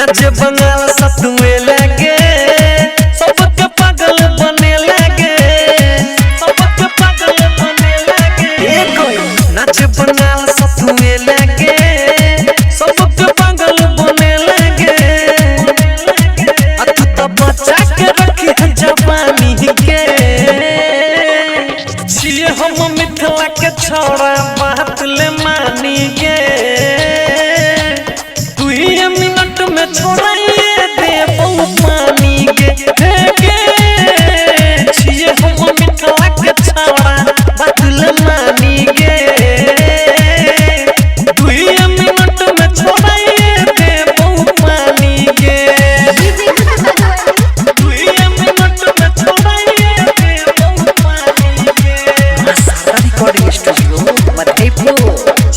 नच बंगाल सतुए लगे सबके पागल बने लगे सबके पागल बने लगे नच बंगाल सतुए लगे सबके पागल बने लगे तू तो बचा के रखी है जवानी के छिए हम मिथिला के छोड़ा बात ले मानी गे तू ही मिनट में छोड़ाइए दे बहु पानी गे छिए हम मिथिला के छोड़ा बात ले मानी गे तू ही मिनट में छोड़ाइए दे बहु पानी गे तू ही मिनट में छोड़ाइए दे बहु पानी गे रिकॉर्डिंग स्टूडियो मधेपुर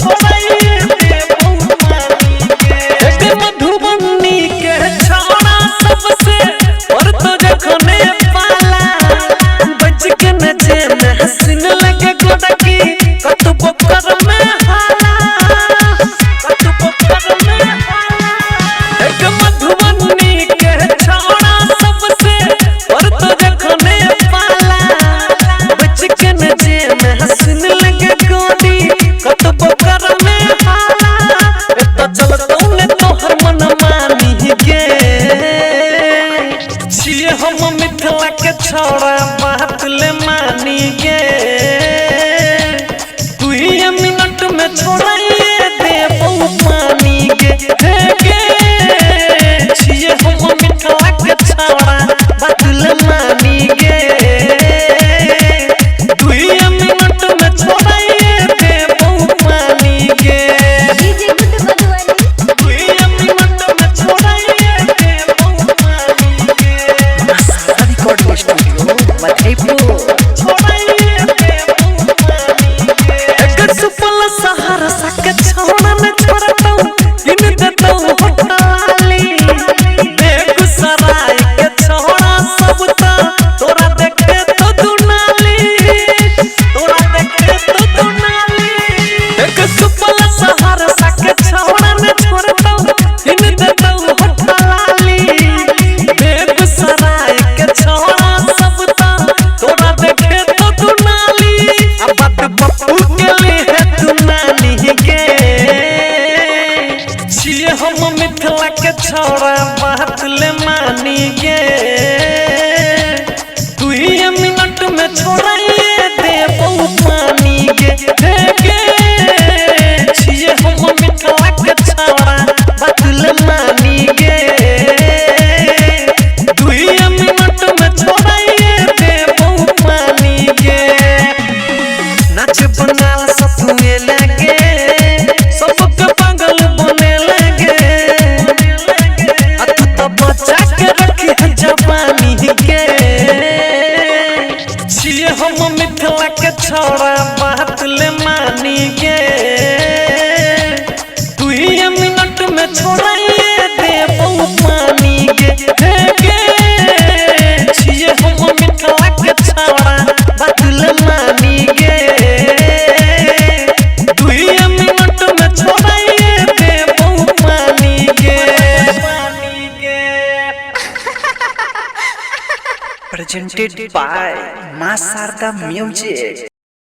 छोड़ाइए दे बहु पानी गे मधुबनी के छोड़ा सबसे और तो जखने पाला बच के नचे न हंसने लगे गोदकी कतुब कर में हाला कतुब कर में हाला एक मधुबनी के छोड़ा सबसे और तो जखने पाला बच के नचे न हंसने लगे गोदी कतुब कर में हाला तो चल तूने तोहर मन मानी गे छिए हम मिथिला के छोड़ा बात ले मानी गे तू ही मिनट में छोड़ाइए दे बहु पानी गे छिए हम मिथिला के छोड़ा बात ले मानी गे तू ही मिनट में छोड़ाइए दे बहु पानी गे तू ही मिनट में छोड़ाइए दे बहु पानी गे रिकॉर्डिंग स्टूडियो मधेपुर छोड़ाइए दे बहु पानी गे एक सुपल सहारा सके छोड़ा न छोड़ता इन देता होटली बेगूसराय के छोड़ा सब तोरा देखे तो दुनाली तोरा देखे तो दुनाली एक सुपल सहारा सके छोड़ा न छोड़ता इन देता होटली बेगूसराय के छोड़ा सब तोरा देखे तो दुनाली अब बात पप्पू के लिए तू नानी गे छिए हम मिथिला के छोड़ा बात ले मानी गे तू ही मिनट में छोड़ाइए दे बहु पानी गे छिए हम मिथिला के छोड़ा बात ले मानी गे तू ही मिनट में छोड़ाइए दे बहु पानी गे नच बंगाल सतुए लगे सबके पागल बने लगे तू तो बचा के रखी है जवानी के छिए हम मिथिला के छोड़ा बात ले मानी गे तू ही मिनट में छोड़ाइए दे बहु पानी गे छिए हम मिथिला के छोड़ा बात ले मानी गे तू ही मिनट में छोड़ाइए दे बहु पानी गे presented by Ma Sarda Music।